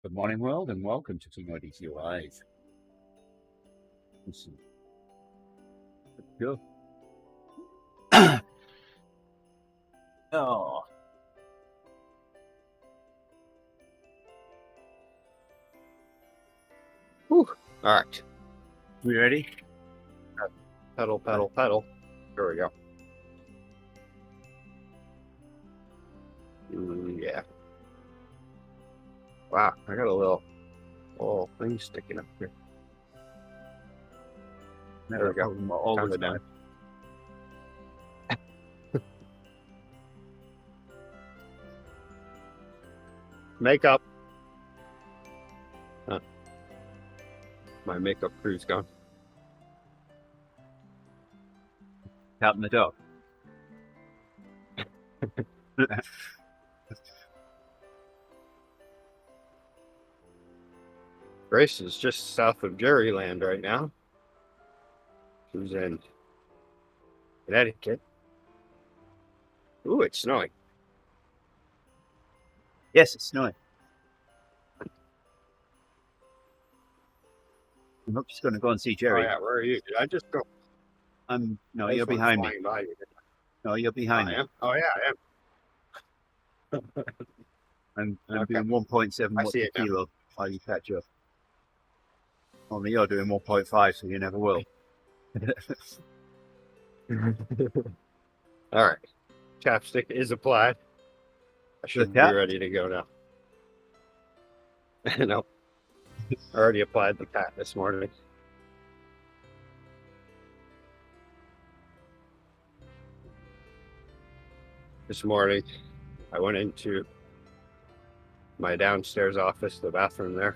Good morning, world, and welcome to TeamODZ Live. Listen. Go. Oh. Whew. All right. We ready? Pedal, pedal, pedal. Here we go. Yeah. Wow, I got a little thing sticking up here. There we go. All Time the it down. Makeup. Huh. My makeup crew's gone. Counting the dog. Grace is just south of Gerrie land right now. She's in Connecticut. Ooh, it's snowing. Yes, it's snowing. I'm just going to go and see Gerrie. Oh yeah, where are you? Did I just go? No, you're behind me. By you. No, you're behind me. Oh yeah, I am. I'm Okay. doing 1.7 watts per kilo while you catch up. Only you're doing 1.5, so you never will. All right. Chapstick is applied. I should be ready to go now. No. I already applied the pat this morning. This morning, I went into my downstairs office, the bathroom there,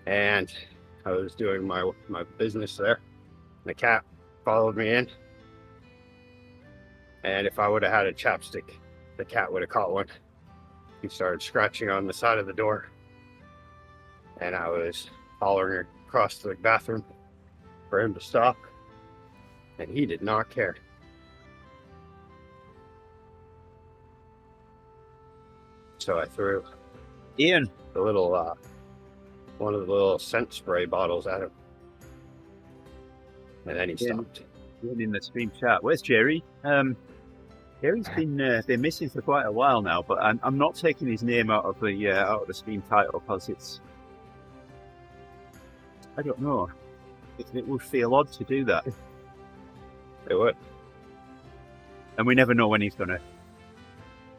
and I was doing my business there. The cat followed me in, and if I would have had a chapstick, the cat would have caught one. He started scratching on the side of the door, and I was hollering across the bathroom for him to stop, and he did not care. So I threw Ian, the little one of the little scent spray bottles at him, and then he stopped. Ian in the stream chat. Where's Gerrie? Gerrie's been missing for quite a while now, but I'm not taking his name out of the stream title because it's, I don't know, it would feel odd to do that. It would. And we never know when he's gonna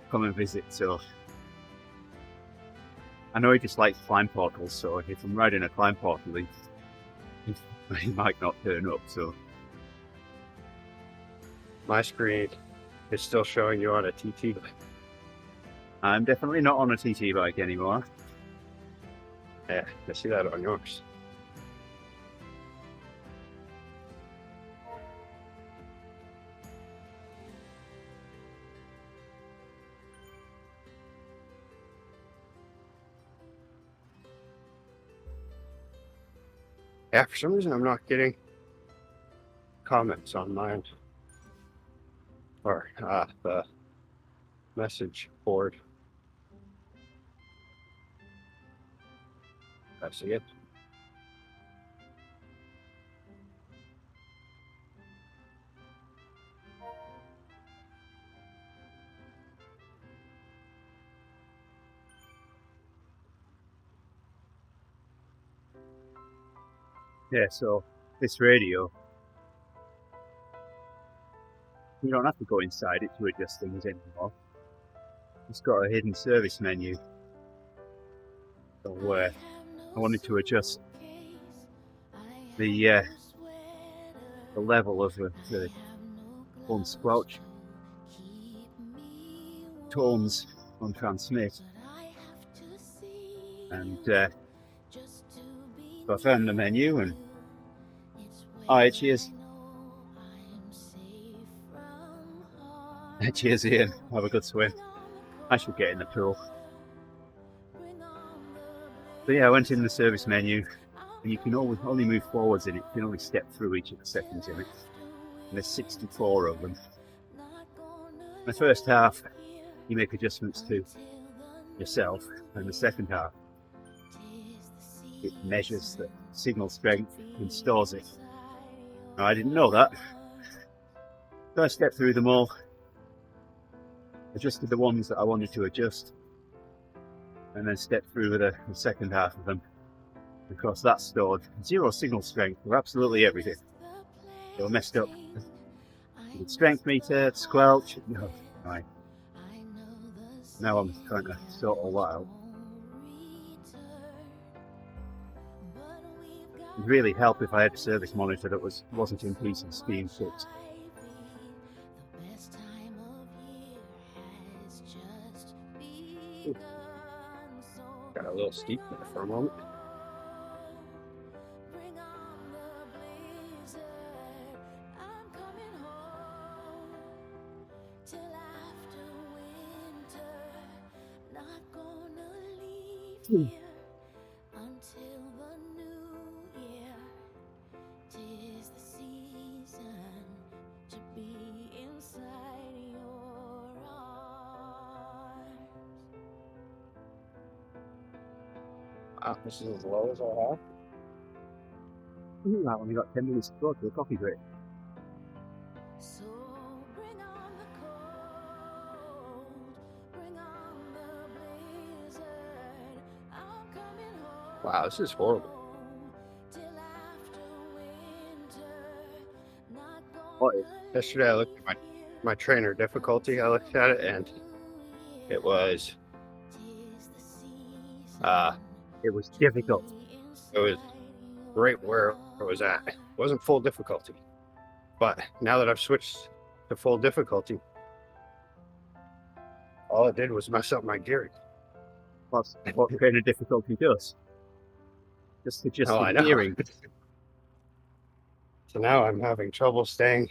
come and visit, so I know he just likes climb portals, so if I'm riding a climb portal, he might not turn up, so. My screen is still showing you on a TT bike. I'm definitely not on a TT bike anymore. Yeah, I see that on yours. Yeah, for some reason I'm not getting comments on mine. Or the message board. I see it. Yeah, so this radio, you don't have to go inside it to adjust things anymore. It's got a hidden service menu. So I wanted to adjust the level of the phone squelch tones on transmit, and so I found the menu and cheers. Cheers, Ian. Have a good swim. I should get in the pool. But yeah, I went in the service menu, and you can only move forwards in it. You can only step through each of the settings in it. And there's 64 of them. The first half, you make adjustments to yourself, and the second half, it measures the signal strength and stores it. Now, I didn't know that. So I stepped through them all, adjusted the ones that I wanted to adjust, and then stepped through the second half of them. Of course, that stored 0 signal strength for absolutely everything. They were messed up. The strength meter, squelch, no, right. Now I'm trying to sort all that out. It would really help if I had a service monitor that wasn't in pieces being fixed. Got a little steep there for a moment. This is as low as I have. Look at that, only got 10 minutes to go to a coffee break. Wow, this is horrible. What is? Yesterday I looked at my trainer difficulty. I looked at it and it was It was difficult. it was right where it was at. It wasn't full difficulty. But now that I've switched to full difficulty, all it did was mess up my Gerrie. That's what trainer difficulty does. Just adjust I the know. gearing. So now I'm having trouble staying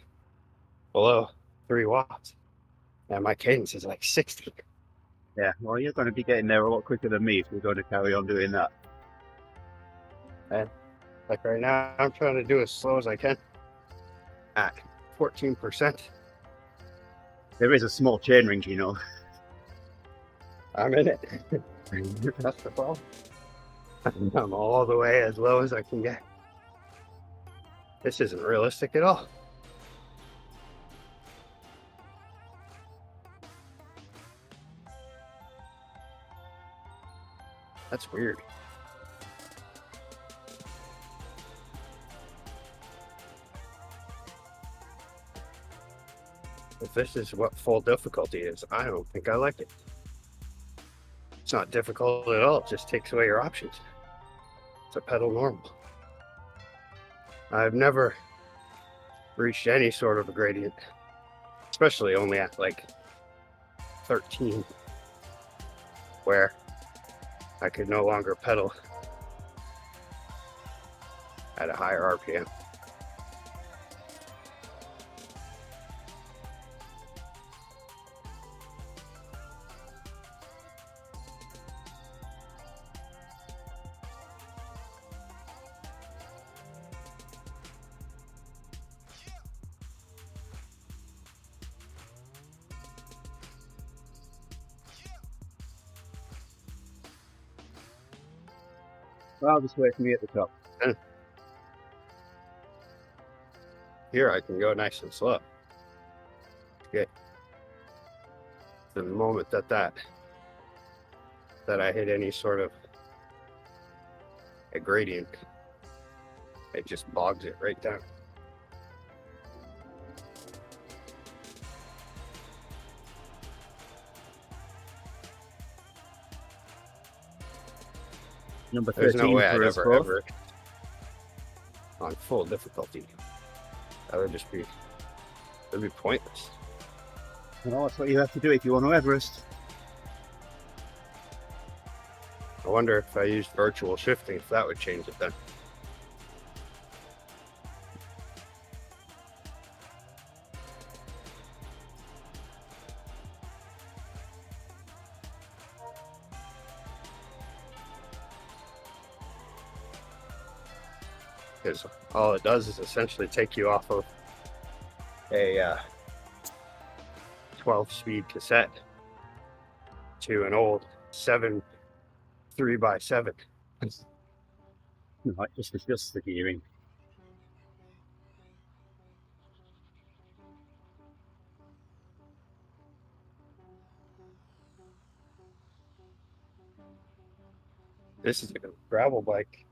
below 3 watts. And my cadence is like 60. Yeah, well, you're going to be getting there a lot quicker than me if we're going to carry on doing that. And like right now, I'm trying to do as slow as I can at 14%. There is a small chain ring, you know. I'm in it. That's the problem. I'm all the way as low as I can get. This isn't realistic at all. That's weird. If this is what full difficulty is, I don't think I like it. It's not difficult at all. It just takes away your options. It's a pedal normal. I've never reached any sort of a gradient, especially only at like 13, where I could no longer pedal at a higher RPM. Well, I'll just wait for me at the top. Here I can go nice and slow. Okay. The moment that I hit any sort of a gradient, it just bogs it right down. Number There's 13 no way for I'd us both. ever on full difficulty. That would just be, it'd be pointless. Well, that's what you have to do if you want to Everest. I wonder if I used virtual shifting, if that would change it then. Because all it does is essentially take you off of a 12-speed cassette to an old 7 3x7. Might just adjust the gearing. This is a gravel bike.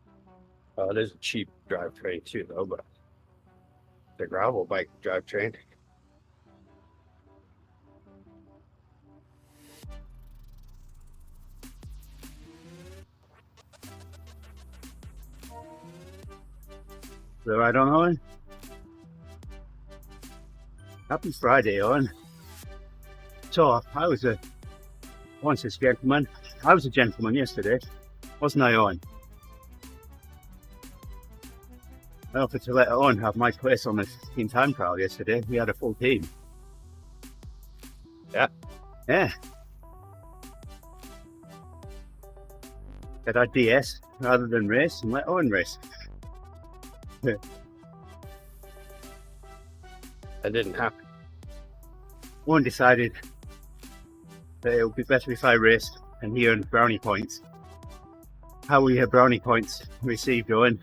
It is a cheap drivetrain too, though, but the gravel bike drivetrain. So right on, Owen. Happy Friday, Owen. So I was a gentleman. I was a gentleman yesterday, wasn't I, Owen? I offered to let Owen have my place on the team time trial yesterday. We had a full team. Yeah. Yeah. Said I'd DS rather than race and let Owen race. That didn't happen. Owen decided that it would be better if I raced and he earned brownie points. How were your brownie points received, Owen?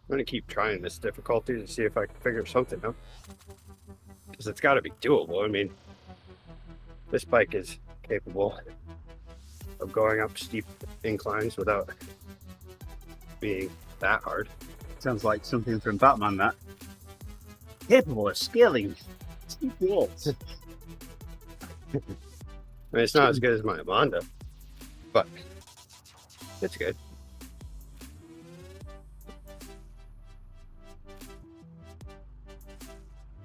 I'm gonna keep trying this difficulty to see if I can figure something out. Because it's got to be doable. I mean, this bike is capable of going up steep inclines without being that hard. Sounds like something from Batman, that. Capable of scaling steep walls. I mean, it's not as good as my Amanda, but it's good.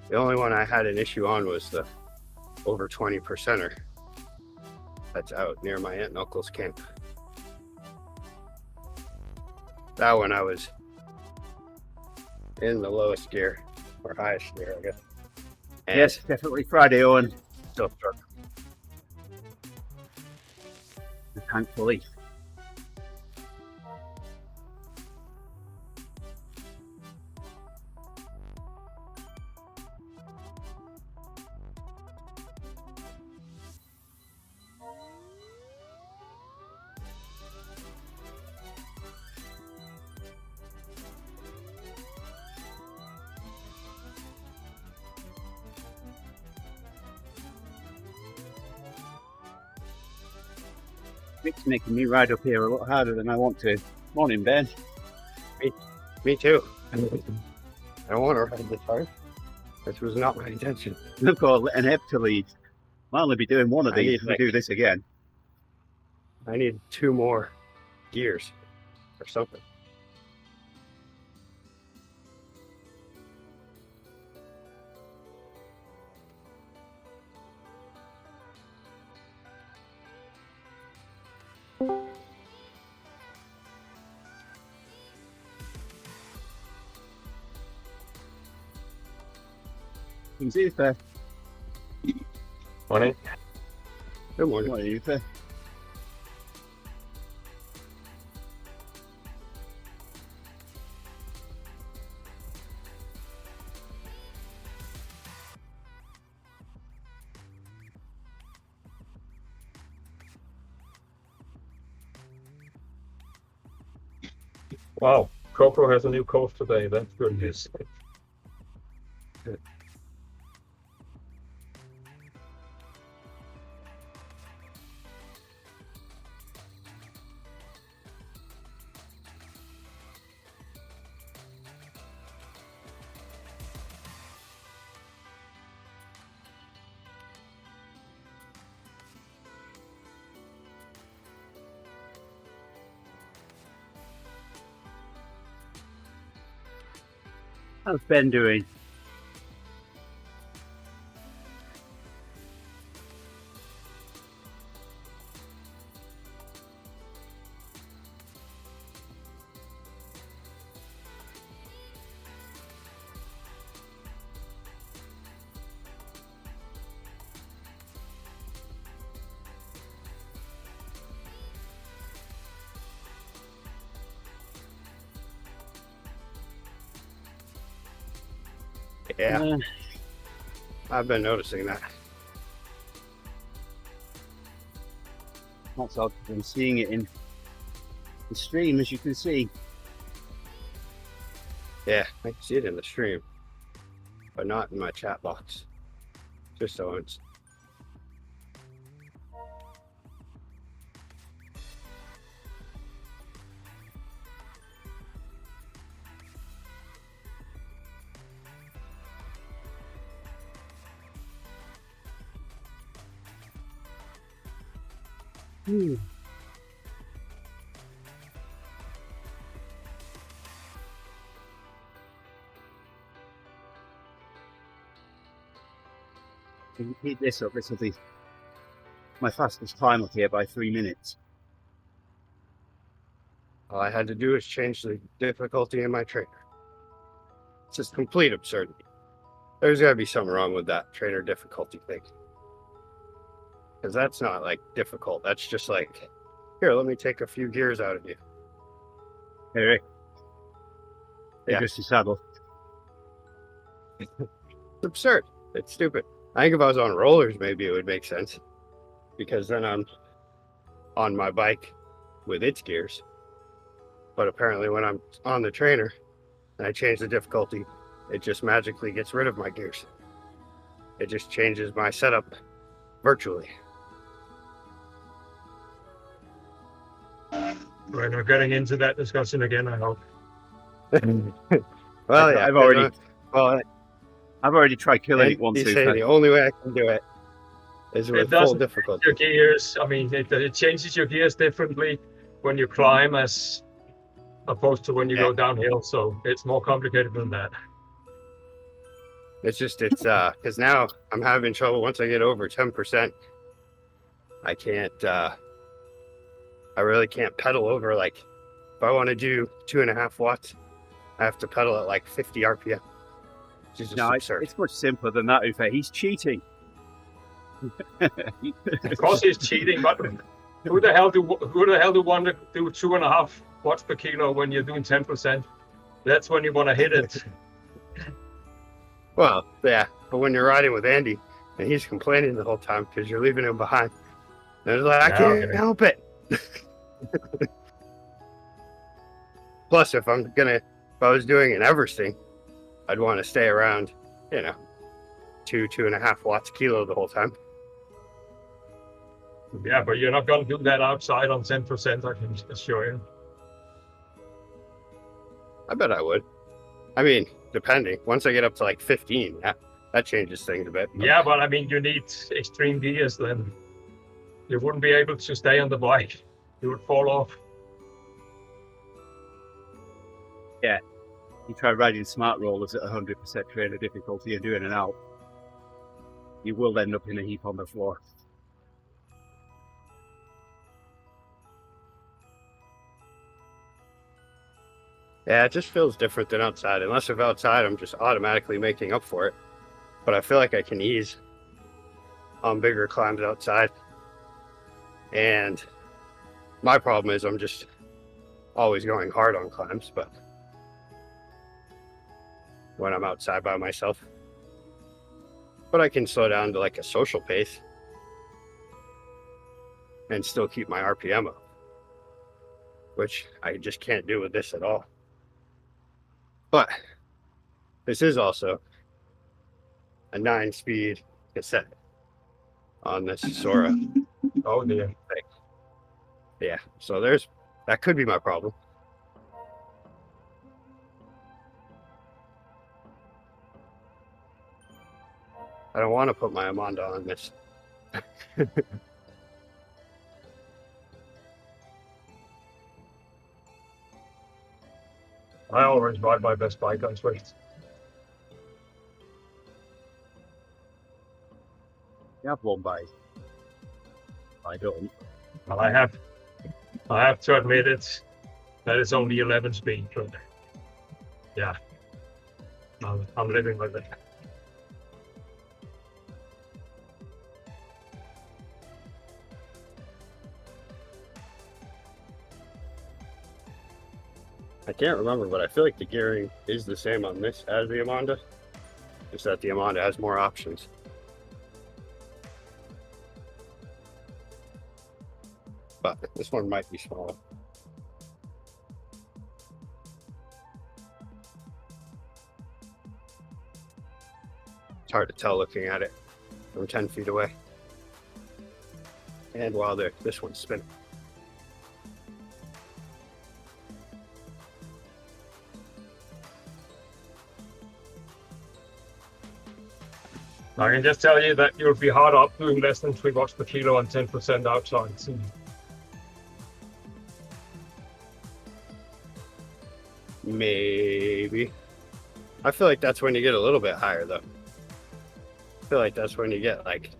The only one I had an issue on was the over 20%er that's out near my aunt and uncle's camp. That one I was in the lowest gear, or highest gear, I guess. And Yes, definitely Friday, Owen. still struck. Thankfully. It's making me ride up here a lot harder than I want to. Morning, Ben. Me too. I don't want to ride this hard. This was not my intention. I've got an ebb to lead. I'll only be doing one of I these need, if we do this again. I need 2 more gears or something. You can see if Morning. Good morning. what are you for? Wow, GoPro has a new coach today. That's good news. How's Ben doing? Yeah, I've been noticing that. That's odd. I'm seeing it in the stream, as you can see. Yeah, I can see it in the stream, but not in my chat box. Just so it's. If you keep this up, this will be my fastest time up here by 3 minutes. All I had to do is change the difficulty in my trainer. It's just complete absurdity. There's got to be something wrong with that trainer difficulty thing. Because that's not like difficult. That's just like, here, let me take a few gears out of you. Hey, Rick. Yeah. Just your saddle. It's absurd. It's stupid. I think if I was on rollers, maybe it would make sense. Because then I'm on my bike with its gears. But apparently when I'm on the trainer and I change the difficulty, it just magically gets rid of my gears. It just changes my setup virtually. We're not getting into that discussion again, I hope. Well, yeah, I've already tried killing it once. You say the only way I can do it is with full difficulty. Your gears, I mean, it changes your gears differently when you climb as opposed to when you go downhill, so it's more complicated than that. It's because now I'm having trouble once I get over 10%. I can't, I really can't pedal over, like, if I want to do 2.5 watts, I have to pedal at like 50 RPM. No, it's much simpler than that, Ufe. He's cheating. Of course he's cheating, but who the hell do want to do 2.5 watts per kilo when you're doing 10%? That's when you want to hit it. Well, yeah, but when you're riding with Andy and he's complaining the whole time because you're leaving him behind, and it's like, I can't help it. Plus, if I was doing an Everesting, I'd want to stay around, 2.5 watts kilo the whole time. Yeah, but you're not going to do that outside on 10%, I can assure you. I bet I would. I mean, depending. Once I get up to like 15, that changes things a bit. Yeah, but I mean, you need extreme gears then. You wouldn't be able to stay on the bike. You would fall off. Yeah. You try riding smart rollers at 100% trainer difficulty and doing an out, you will end up in a heap on the floor. Yeah, it just feels different than outside. Unless if outside, I'm just automatically making up for it. But I feel like I can ease on bigger climbs outside. And my problem is I'm just always going hard on climbs, but when I'm outside by myself. But I can slow down to like a social pace and still keep my RPM up, which I just can't do with this at all. But this is also a 9-speed cassette on this Srow. Oh dear. Thing. Yeah, so that could be my problem. I don't want to put my Amanda on this. I always ride my best bike on Swift. You have one bike. I don't. Well, I have to admit it. That is only 11 speed, but yeah, I'm living with it. I can't remember, but I feel like the gearing is the same on this as the Amanda. Just that the Amanda has more options. But this one might be smaller. It's hard to tell looking at it from 10 feet away. And while this one's spinning. I can just tell you that you'll be hard up doing less than 3 watts per kilo and 10% outside. So Maybe. I feel like that's when you get a little bit higher though. I feel like that's when you get like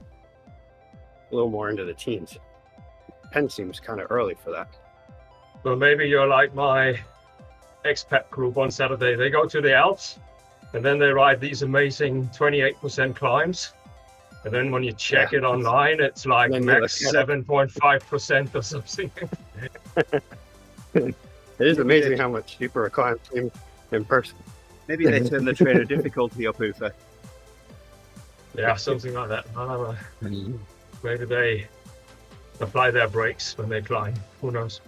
a little more into the teens. 10 seems kind of early for that. well, maybe you're like my expat group on Saturday. They go to the Alps and then they ride these amazing 28% climbs. And then when you check it online, it's like max 7.5% or something. It is amazing how much cheaper a climb seems in person. Maybe they turn the trainer difficulty up, Ufa. Yeah, something like that. I don't know. Maybe they apply their brakes when they climb. Who knows?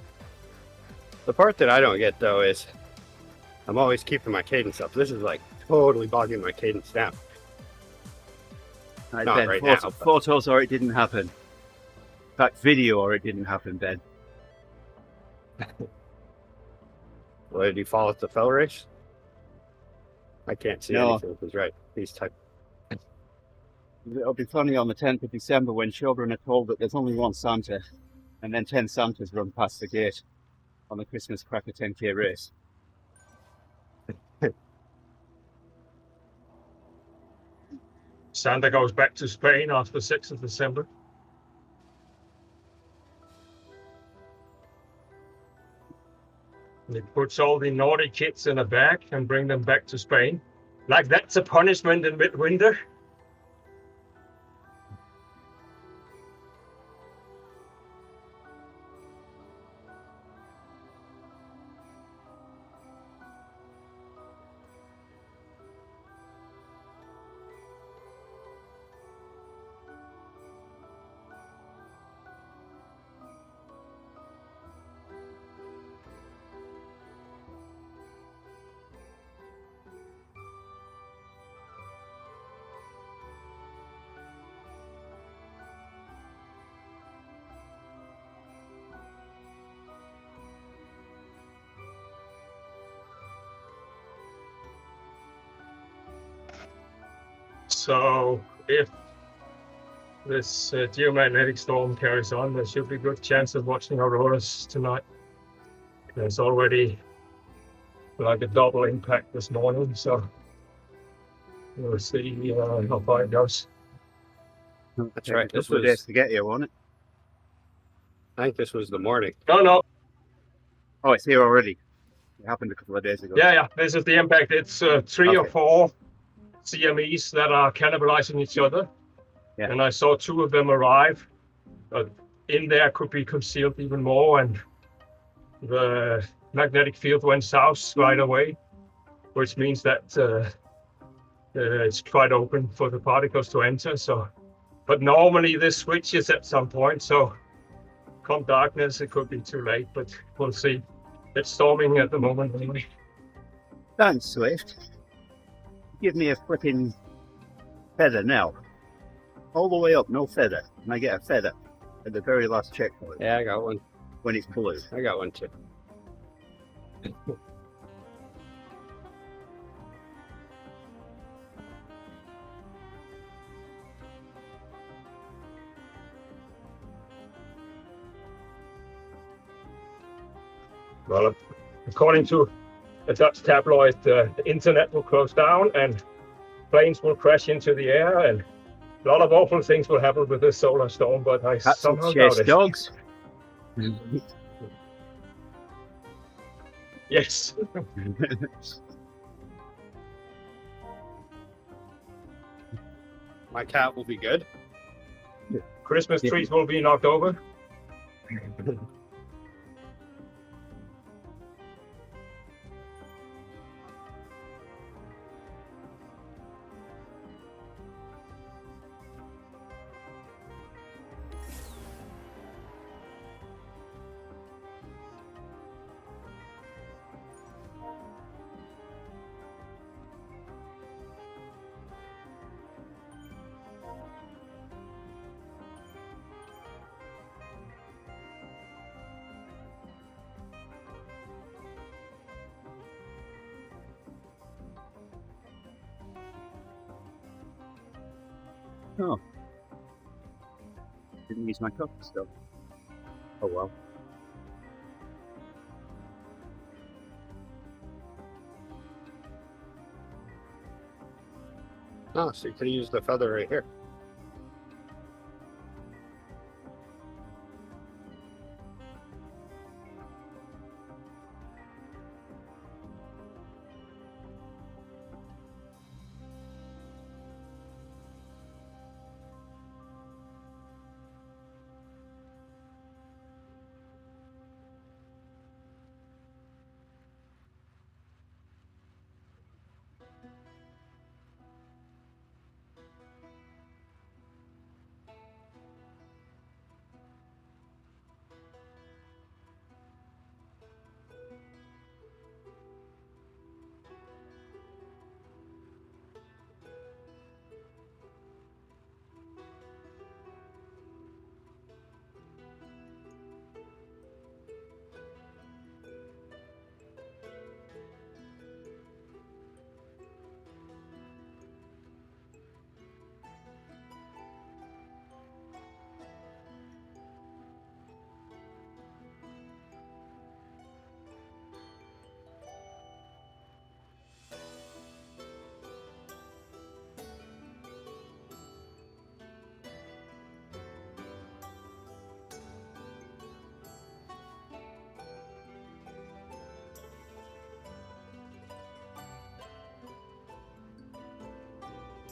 The part that I don't get though is I'm always keeping my cadence up. This is like totally bogging my cadence down. Right, Not Ben, right now, but- photos or it didn't happen. In fact, video or it didn't happen, Ben. Well, did you follow the fell race? I can't see No. anything. He's right. He's type. It'll be funny on the 10th of December when children are told that there's only one Santa, and then 10 Santas run past the gate on the Christmas Cracker 10K race. Santa goes back to Spain after 6th of December. And he puts all the naughty kids in a bag and bring them back to Spain. Like that's a punishment in midwinter. So if this geomagnetic storm carries on, there should be a good chance of watching auroras tonight. There's already like a double impact this morning, so we'll see how far it goes. That's right. This was days to get here, won't it? I think this was the morning. No. Oh, it's here already. It happened a couple of days ago. Yeah. This is the impact. It's 3 or 4 CMEs that are cannibalizing each other. Yeah. And I saw 2 of them arrive. In there could be concealed even more, and the magnetic field went south right away, which means that it's quite open for the particles to enter. So, but normally this switches at some point. So, come darkness, it could be too late, but we'll see. It's storming at the moment anyway. Thanks, Swift. Give me a flipping feather now. All the way up, no feather. And I get a feather at the very last checkpoint Yeah, I got one. when it's blue. I got one too. Well, according to a Dutch tabloid, the internet will close down and planes will crash into the air, and a lot of awful things will happen with this solar storm, but I Cats somehow will doubt chase it. dogs. Yes. My cat will be good. Christmas trees will be knocked over. Oh. Didn't use my cup still. Oh well. Oh, so you could use the feather right here.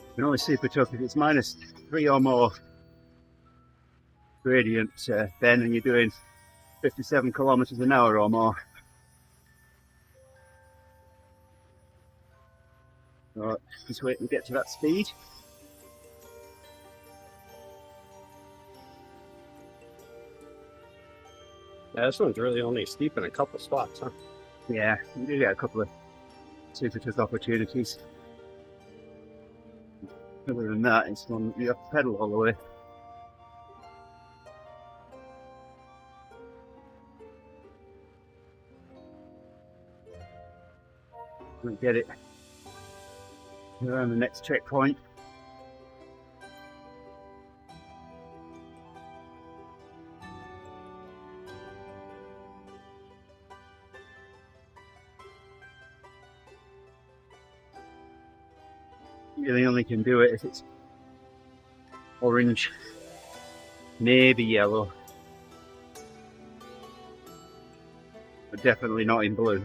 You can only super tough if it's -3 or more gradient then, and you're doing 57 kilometers an hour or more. Right, just wait to get to that speed. Yeah, this one's really only steep in a couple spots, huh? Yeah, you do get a couple of super tough opportunities. Other than that, it's one you have to pedal all the way. We'll get it around the next checkpoint. You really only can do it if it's orange, maybe yellow, but definitely not in blue.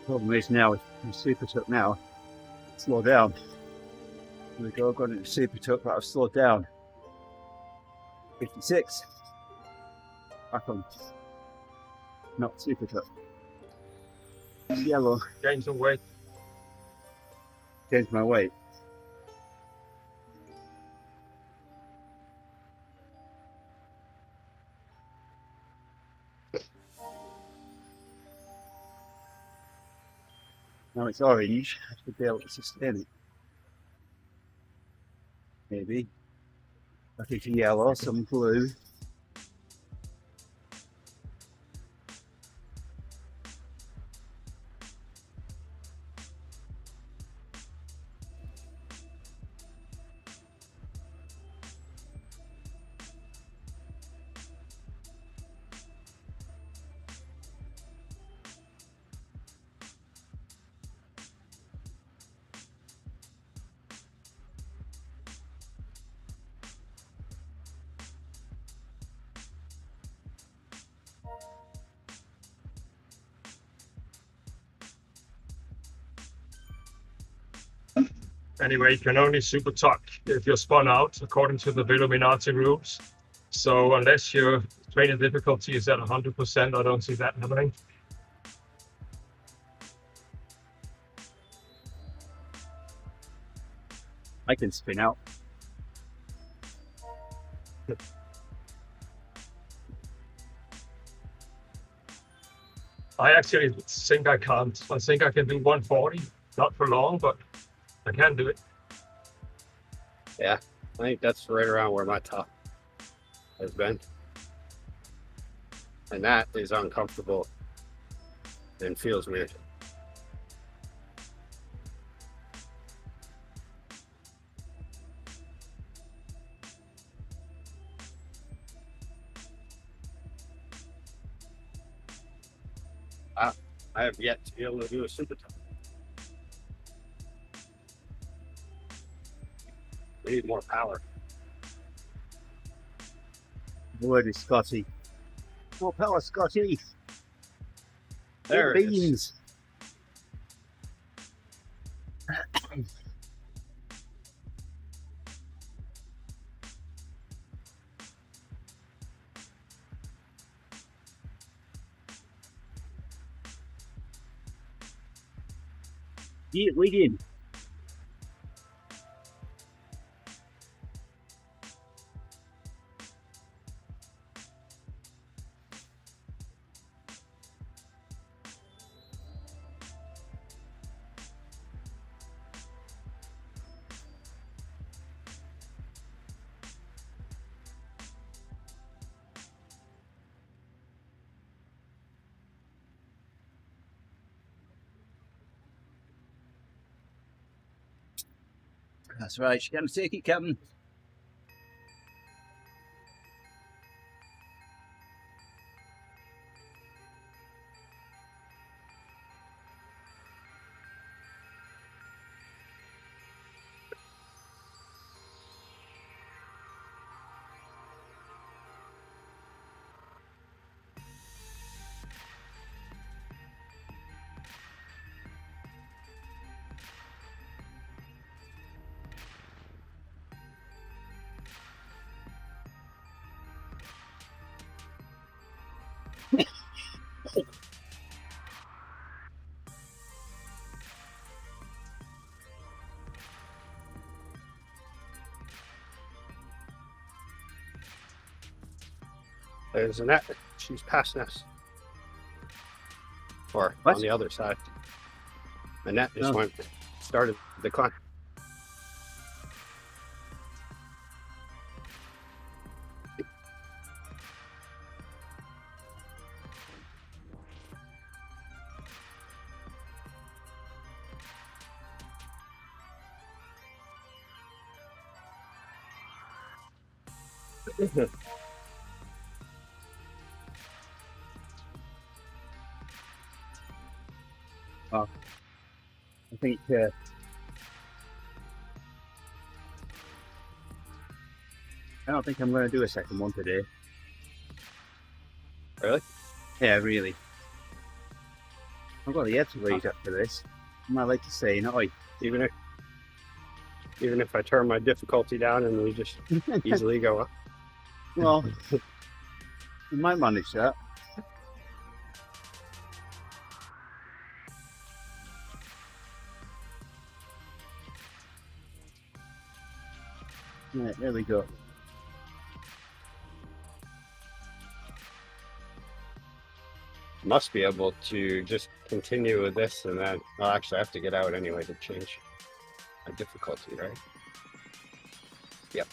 Problem is now with super tuck now, slow down. Here we go, going into super tuck, but I've slowed down. 56. Back on. Not super tuck. It's yellow. Gain some weight. Changed my weight. Now it's orange, I should be able to sustain it. Maybe. I think yellow, some blue. Anyway, you can only super tuck if you're spun out according to the Illuminati rules. So unless your training difficulty is at 100%, I don't see that happening. I can spin out. I actually think I can't. I think I can do 140, not for long, but I can do it. Yeah, I think that's right around where my top has been. And that is uncomfortable and feels weird. I have yet to be able to do a super top. We need more power. The word is Scotty. More power, Scotty. There it is. Beans. Yeah, we did. That's right, you can take it, Captain. There's Annette. She's passing us. Or What? on the other side. Annette just Oh. started the climb. I think I don't think I'm going to do a second one today. Really? Yeah, really. I've got the head to read after this. I might like to say, no, Even if I turn my difficulty down and we just easily go up. well, we might manage that. Right, there we go. Must be able to just continue with this and then, well, actually I have to get out anyway to change my difficulty, right? Yep.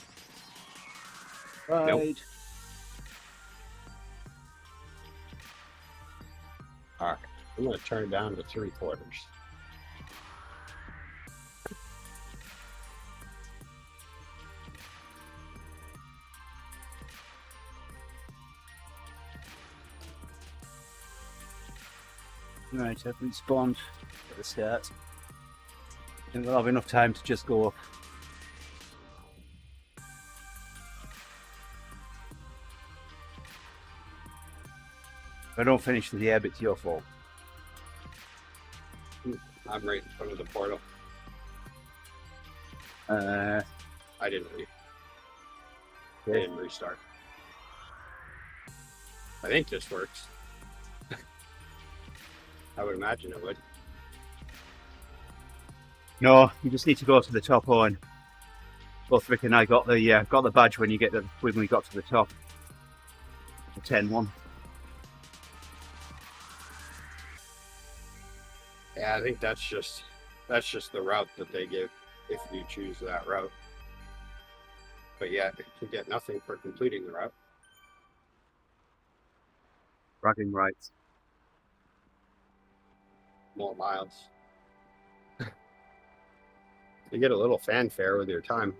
Right. Nope. All right, I'm going to turn it down to 3/4. Right, I've been spawned at the start. And we'll have enough time to just go up. If I don't finish the air, it's your fault. I'm right in front of the portal. Uh, I didn't leave. I didn't restart. I think this works. I would imagine it would. no, you just need to go to the top one. Both Rick and I got the badge when we got to the top. The 10-1. Yeah, I think that's just the route that they give if you choose that route. But yeah, you get nothing for completing the route. Bragging rights. More miles. You get a little fanfare with your time.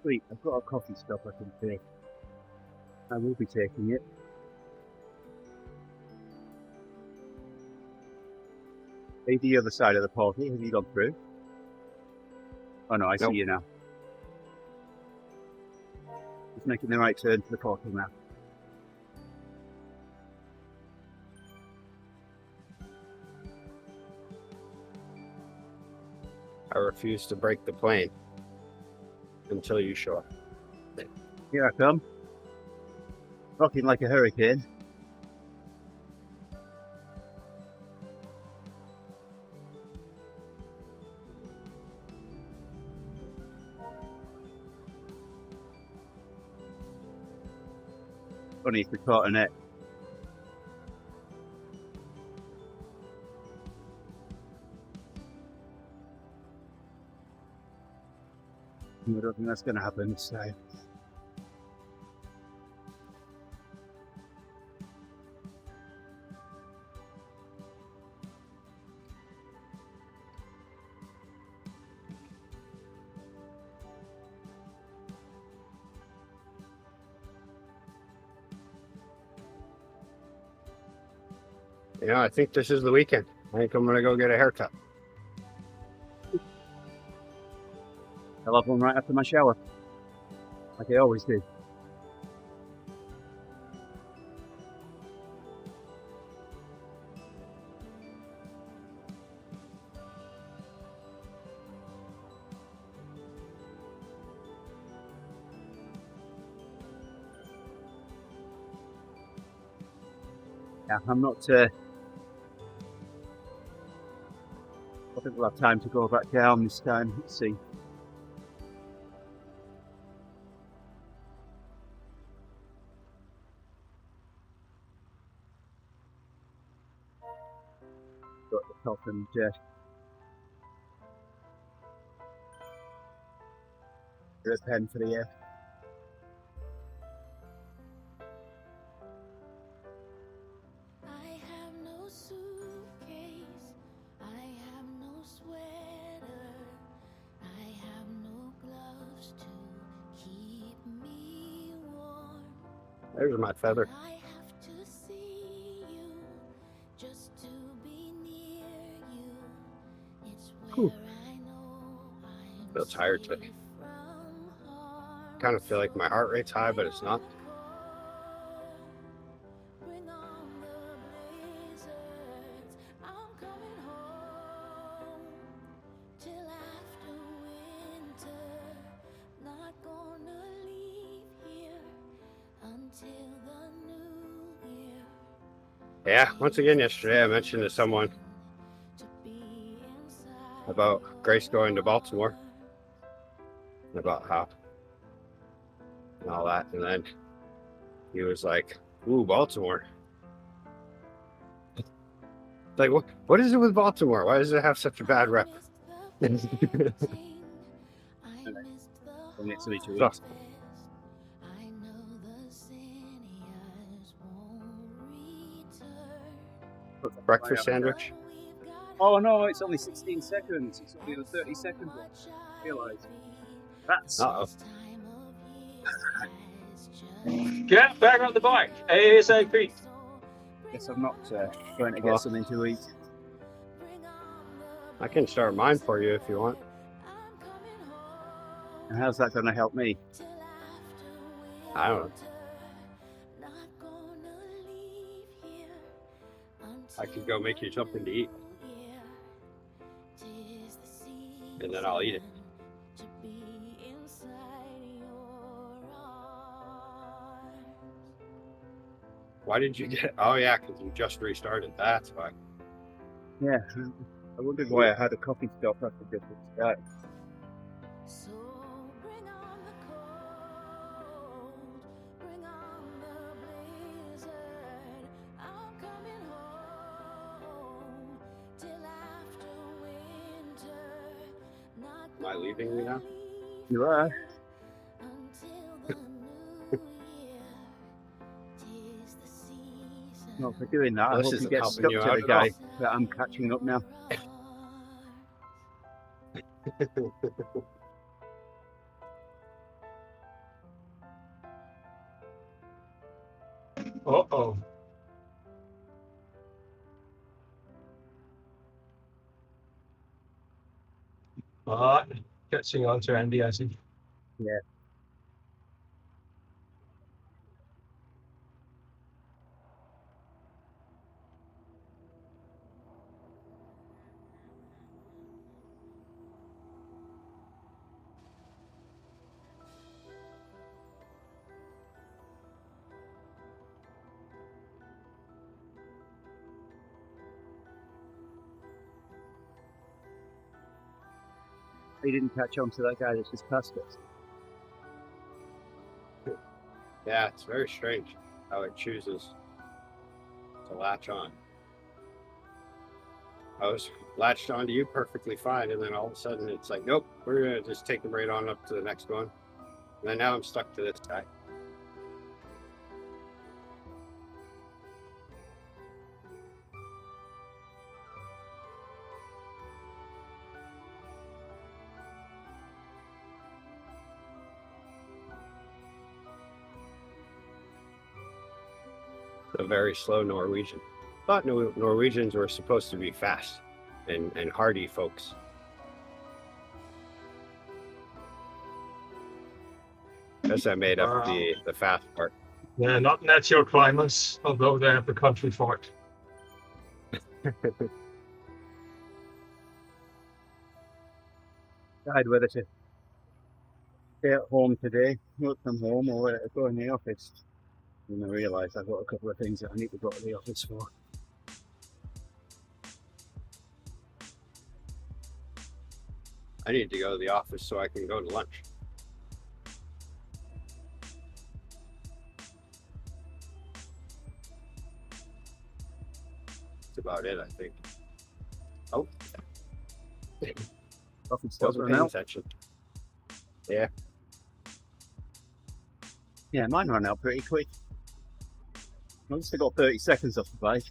Sweet, I've got a coffee stop I can take. I will be taking it. Are you the other side of the portal? Have you gone through? Oh no, I Nope. see you now. Just making the right turn to the portal now. I refuse to break the plane until you show up. Here I come. Rocking like a hurricane. Funny if we caught a net. I don't think that's going to happen this time. You know, I think this is the weekend. I think I'm gonna go get a haircut. I'll have one right after my shower. Like I always do. Yeah, I'm not I think we'll have time to go back down this time. Let's see. Got the top and a pen for the air. There's my feather. Whew. Feel tired today. Kind of feel like my heart rate's high, but it's not. Yeah, once again yesterday I mentioned to someone about Grace going to Baltimore and about how and all that, and then he was like, "Ooh, Baltimore." Like, what is it with Baltimore? Why does it have such a bad rep? Only 2 weeks. Breakfast sandwich. Oh no, it's only 16 seconds. It's only the 30 second one. I realise. That's Get back on the bike, ASAP. guess I'm not going to get something to eat. I can start mine for you if you want. And how's that going to help me? I don't know. I could go make you something to eat, and then I'll eat it. Why did you get? Oh yeah, because you just restarted. That's why. Yeah, I wondered why I had a coffee stop after just start. So bring on the cold, bring on the blizzard. I'm coming home till after winter. Not Am I leaving you now? You are. until the new year. Tis the season. No, for doing that, I This hope you isn't get helping stuck you to out the at guy all. that I'm catching up now. Uh-oh. Catching on to Andy, I see. Yeah. He didn't catch on to that guy that just passed us. Yeah, it's very strange how it chooses to latch on. I was latched onto you perfectly fine, and then all of a sudden it's like, nope, we're gonna just take them right on up to the next one. And then now I'm stuck to this guy. A very slow Norwegian. Thought Norwegians were supposed to be fast and hardy folks. Guess I made up the fast part. Yeah, not natural climbers, although they have the country for it. Decide whether to stay at home today, work from home, or whether to go in the office. And I realise I've got a couple of things that I need to go to the office for. I need to go to the office so I can go to lunch. That's about it, I think. Oh, Office does wasn't run paying out. attention. Yeah, Yeah, mine ran out pretty quick. I must have got 30 seconds off the bike.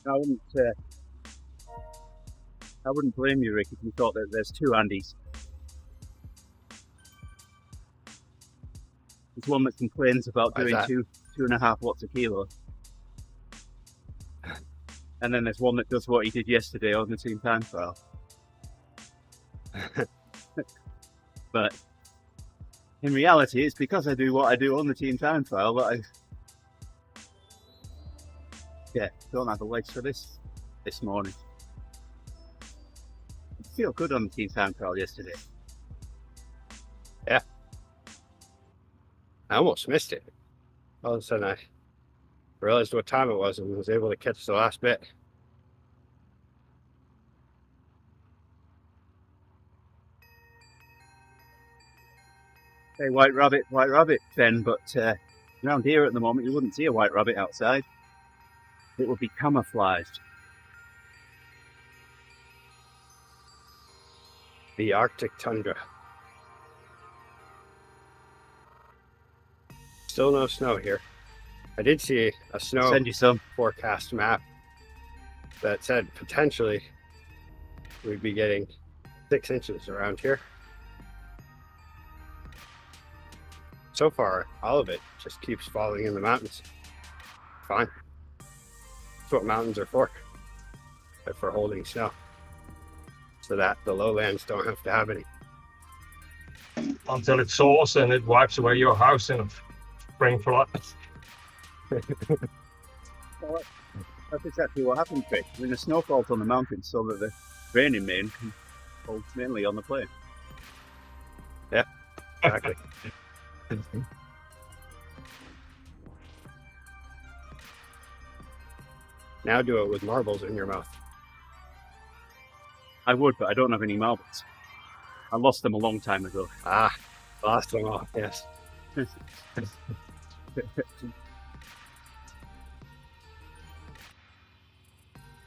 I wouldn't blame you, Rick, if you thought that there's two Andys. There's one that complains about Why's doing that? 2.5 watts a kilo. And then there's one that does what he did yesterday on the team time trial. But in reality, it's because I do what I do on the team time trial that I don't have the legs for this morning. I feel good on the team time trial yesterday. I almost missed it. All of a sudden, realized what time it was and was able to catch the last bit. Hey, white rabbit, Ben, but around here at the moment you wouldn't see a white rabbit outside. It would be camouflaged. The Arctic tundra. Still no snow here. I did see a snow Send you some. forecast map that said potentially we'd be getting 6 inches around here. So far, all of it just keeps falling in the mountains. Fine. That's what mountains are for. They're for holding snow, so that the lowlands don't have to have any. Until it soars and it wipes away your house in a spring flood. Well, that's exactly what happened, Chris. I mean, the snow falls on the mountains so that the rain in Maine can fall mainly on the plain. Yeah, exactly. Now do it with marbles in your mouth. I would, but I don't have any marbles. I lost them a long time ago. Ah, lost them all, yes. I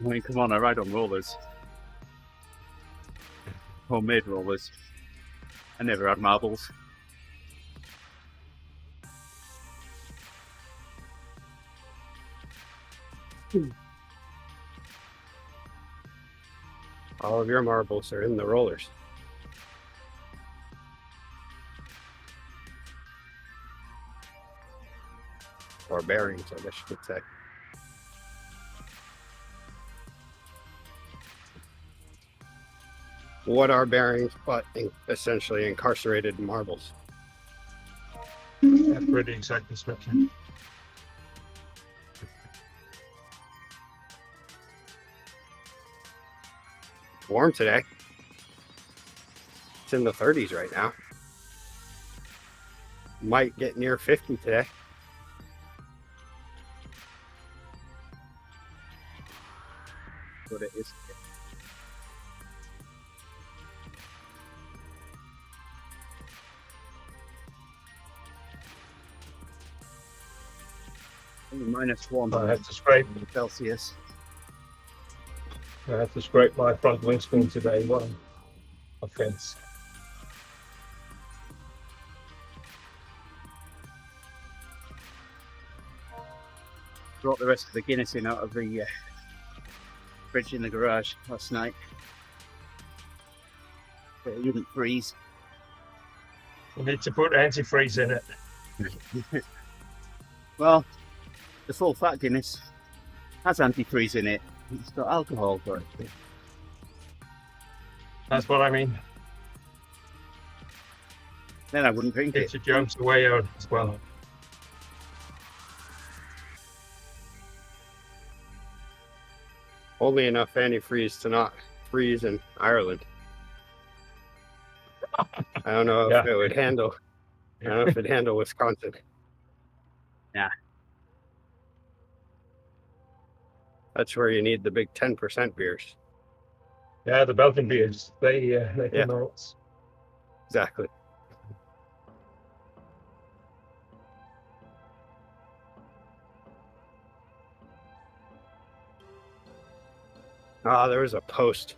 mean, come on, I ride on rollers. Homemade rollers. I never had marbles. All of your marbles are in the rollers. Or bearings, I guess you could say. What are bearings but essentially incarcerated marbles? Yeah, pretty exact description. Warm today. It's in the 30s right now. Might get near 50 today. But it is. -1 I had to scrape. Celsius. I had to scrape my front windscreen today. What an offense. Brought the rest of the Guinness in out of the fridge in the garage last night. But it wouldn't freeze. You need to put antifreeze in it. Well, the full fat Guinness has antifreeze in it. It's got alcohol for it. That's what I mean. Then I wouldn't drink Keeps it. your germs away out as well. Only enough antifreeze to not freeze in Ireland. I don't know if it would handle. I don't know if it'd handle Wisconsin. Yeah. That's where you need the big 10% beers. Yeah, the Belgian beers. They Yeah. come out. Exactly. There was a post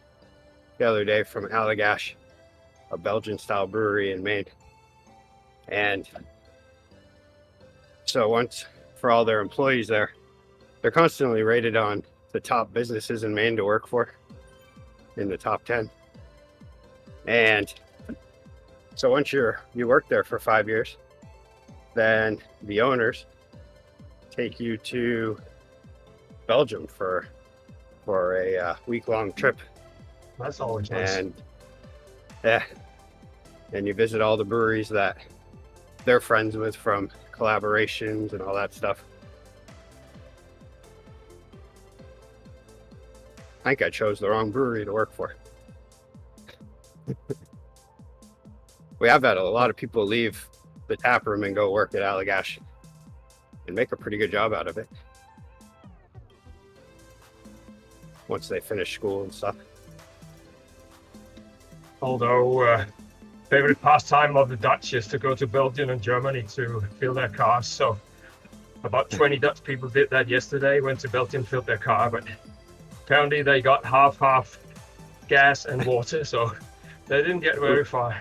the other day from Allagash, a Belgian-style brewery in Maine. And so once, for all their employees there, they're constantly rated on the top businesses in Maine to work for, in the top 10. And so once you work there for 5 years, then the owners take you to Belgium for a week-long trip. That's always nice. And yeah, and you visit all the breweries that they're friends with from collaborations and all that stuff. I think I chose the wrong brewery to work for. We have had a lot of people leave the tap room and go work at Allagash and make a pretty good job out of it. once they finish school and stuff. Although favorite pastime of the Dutch is to go to Belgium and Germany to fill their cars. So about 20 Dutch people did that yesterday, went to Belgium, filled their car, but apparently they got half gas and water, so they didn't get very far.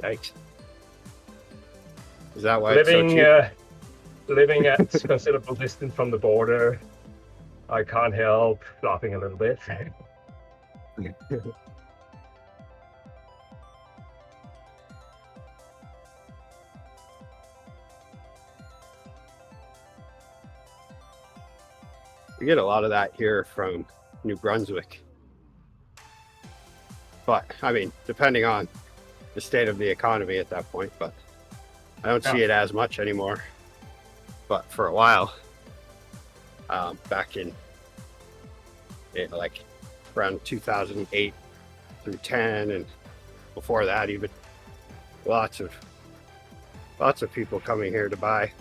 Yikes. Is that why it's so Living, cheap? living at considerable distance from the border, I can't help laughing a little bit. We get a lot of that here from New Brunswick. But, I mean, depending on the state of the economy at that point, but I don't see it as much anymore. But for a while, back in like around 2008 through 10, and before that even, lots of people coming here to buy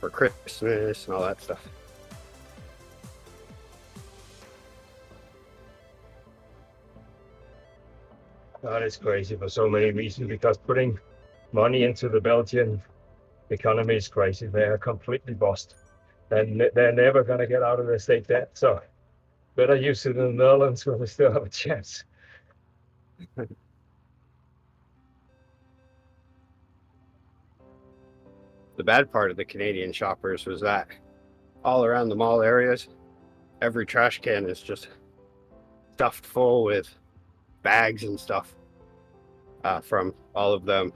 for Christmas and all that stuff. That is crazy for so many reasons, because putting money into the Belgian economy is crazy. They are completely bust. They're never going to get out of their state debt. So better use it in the Netherlands where they still have a chance. The bad part of the Canadian shoppers was that all around the mall areas, every trash can is just stuffed full with bags and stuff from all of them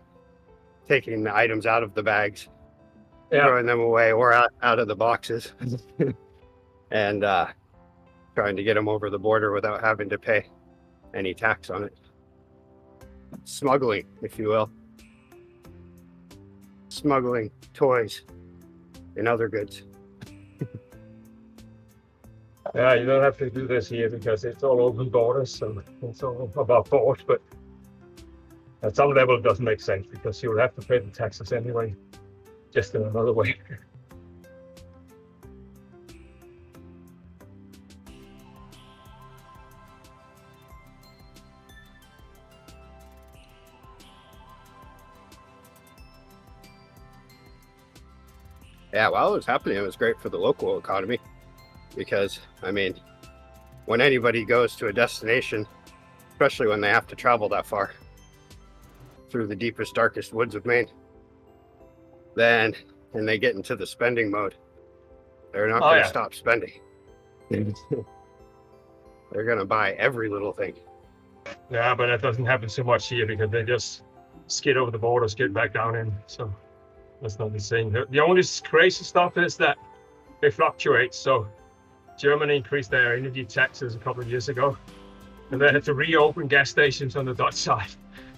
taking the items out of the bags, throwing them away or out of the boxes and trying to get them over the border without having to pay any tax on it. Smuggling, if you will. Smuggling toys and other goods. Yeah, you don't have to do this here because it's all open borders, so it's all about board, but at some level it doesn't make sense because you'll have to pay the taxes anyway, just in another way. Yeah, while it was happening, it was great for the local economy because, I mean, when anybody goes to a destination, especially when they have to travel that far through the deepest, darkest woods of Maine, and they get into the spending mode, they're not going to stop spending. They're going to buy every little thing. Yeah, but that doesn't happen so much here because they just skid over the border, skid back down in, so that's not the same. The only crazy stuff is that they fluctuate. So Germany increased their energy taxes a couple of years ago, and they had to reopen gas stations on the Dutch side,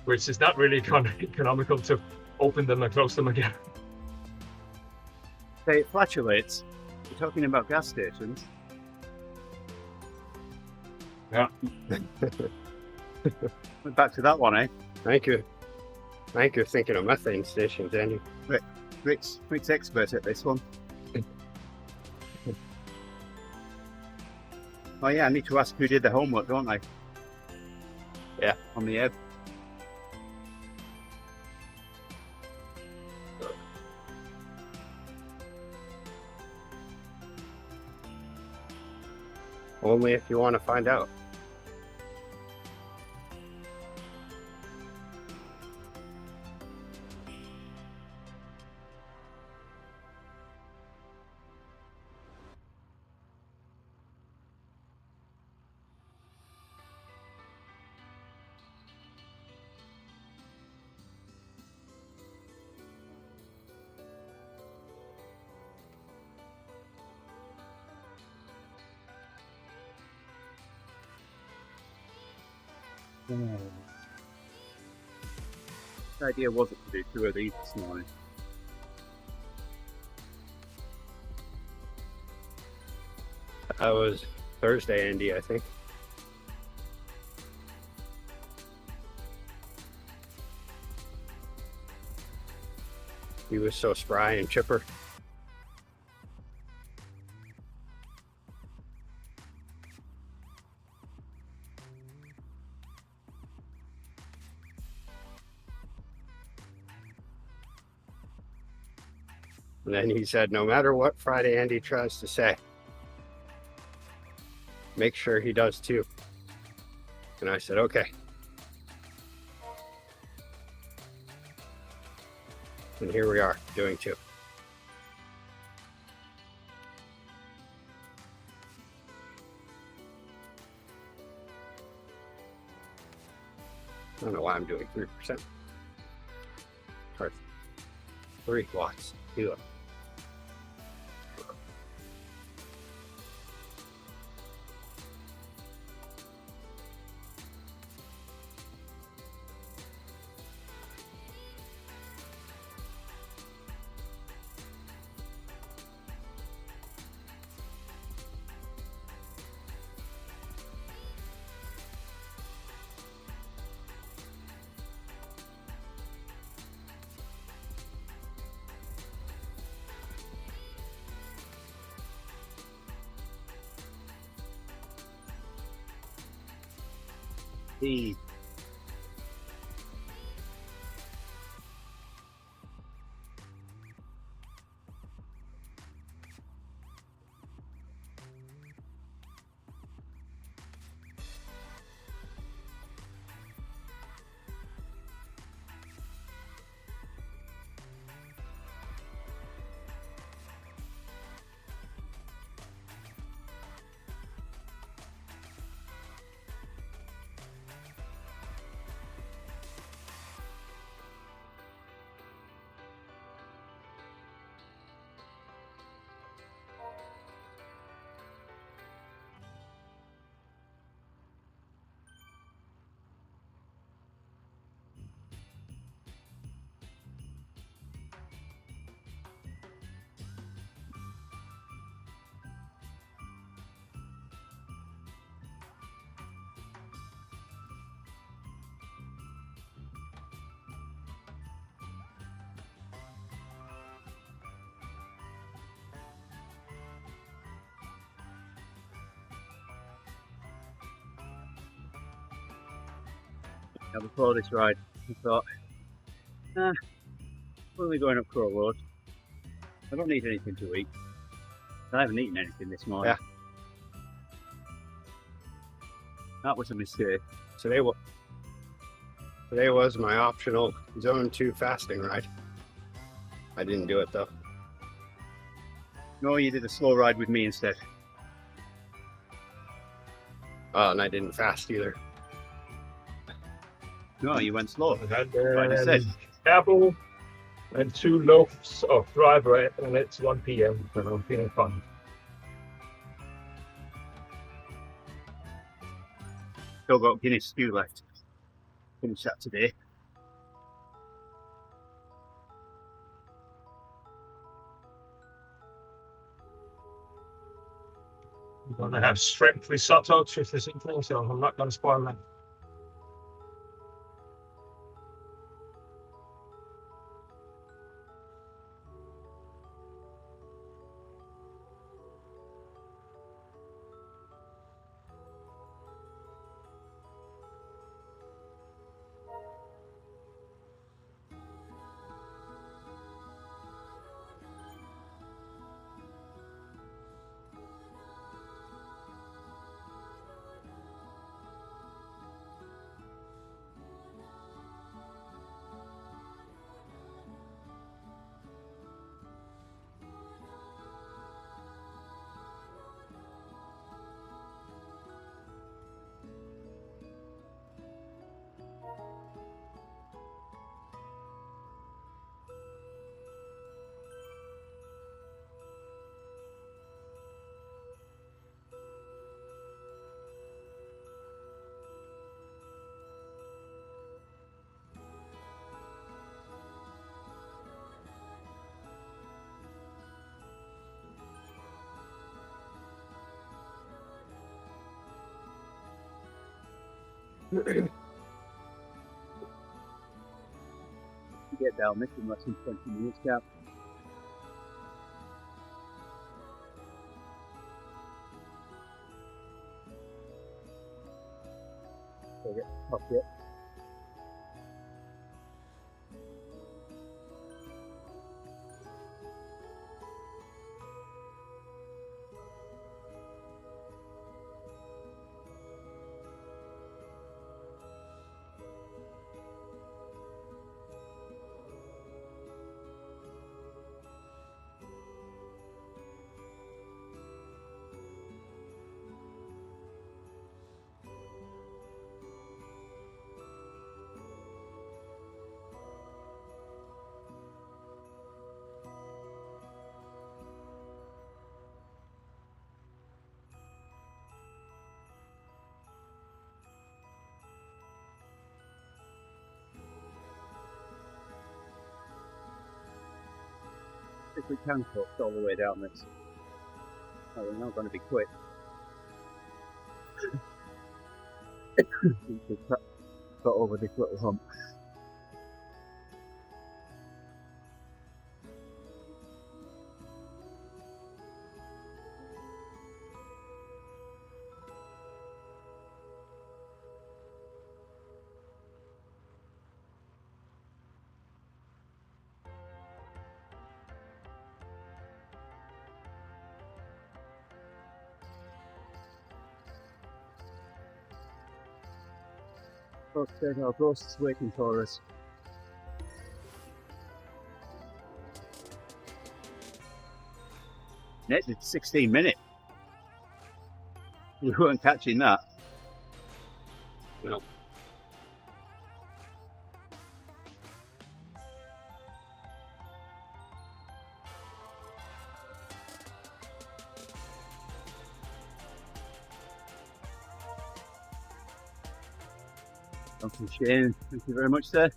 which is not really economical to open them and close them again. Hey, it fluctuates. You're talking about gas stations. Yeah. Went back to that one, eh? Thank you. Thank you for thinking of methane stations, Andy. Rick's expert at this one. Oh yeah, I need to ask who did the homework, don't I? Yeah. On the ebb. Only if you want to find out. The idea wasn't to do 2 of these this morning. That was Thursday, Andy, I think. He was so spry and chipper. And then he said, no matter what Friday Andy tries to say, make sure he does too. And I said, okay. And here we are doing two. I don't know why I'm doing 3%. Or 3 watts. Do it. The Now before this ride, I thought, we're only going up Crow Road. I don't need anything to eat. I haven't eaten anything this morning. That was a mistake. Today was my optional zone 2 fasting ride. I didn't do it though. No, you did a slow ride with me instead. Oh, and I didn't fast either. No, you went slow. And had Like I said. apple and 2 loaves of dry bread, and it's 1 p.m. So I'm feeling fine. Still got Guinness stew left. Finish that today. I'm gonna have shrimp risotto with this evening, so I'm not gonna spoil that. Get down this in less than 20 minutes, Cap. So get top it. we can coast all the way down this. Oh, we're not going to be quick. We've got over this little hump. Okay, our ghost's waiting for us. Next, it's 16 minutes. We weren't catching that. No. Uncle Shane, thank you very much, sir.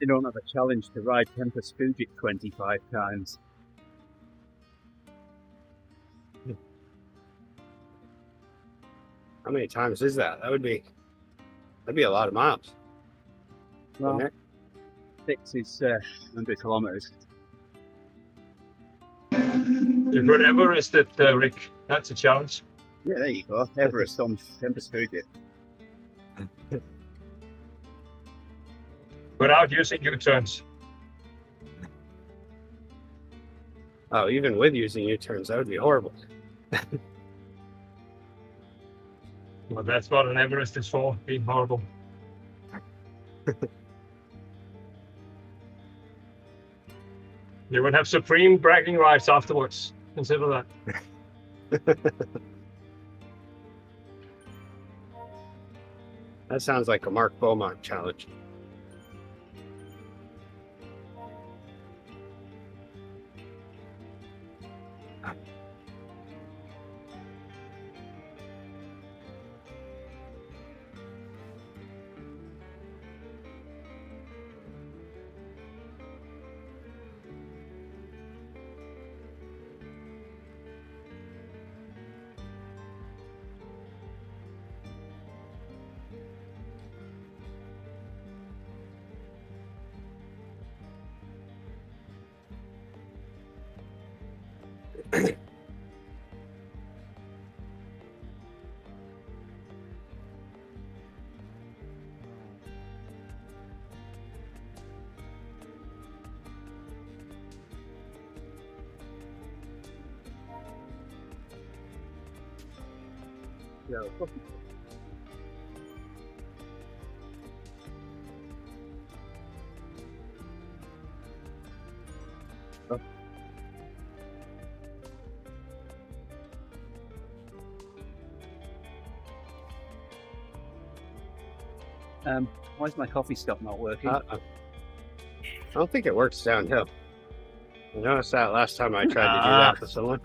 They don't have a challenge to ride Tempest Fuji 25 times. How many times is that? That'd be a lot of miles. Well, wouldn't 6 is 100 kilometers. You've got Everest at Rick. That's a challenge. Yeah, there you go. Everest on Tempest Fuji. Without using U-turns. Oh, even with using U-turns, that would be horrible. Well, that's what an Everest is for, being horrible. You would have supreme bragging rights afterwards. Consider that. That sounds like a Mark Beaumont challenge. Yeah. Why is my coffee stop not working? I don't think it works downhill. I noticed that last time I tried to do that with someone.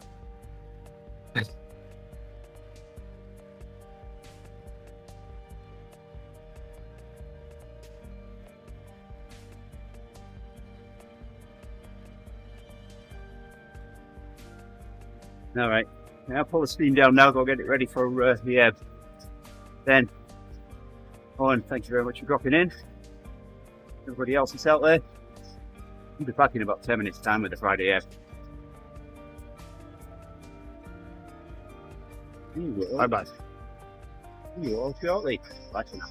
All right. Now pull the steam down now. Go get it ready for the ebb. Then, Owen, thank you very much for dropping in. Everybody else that's out there, we'll be back in about 10 minutes' time with the Friday ebb. Bye bye. See you all shortly. Bye for now.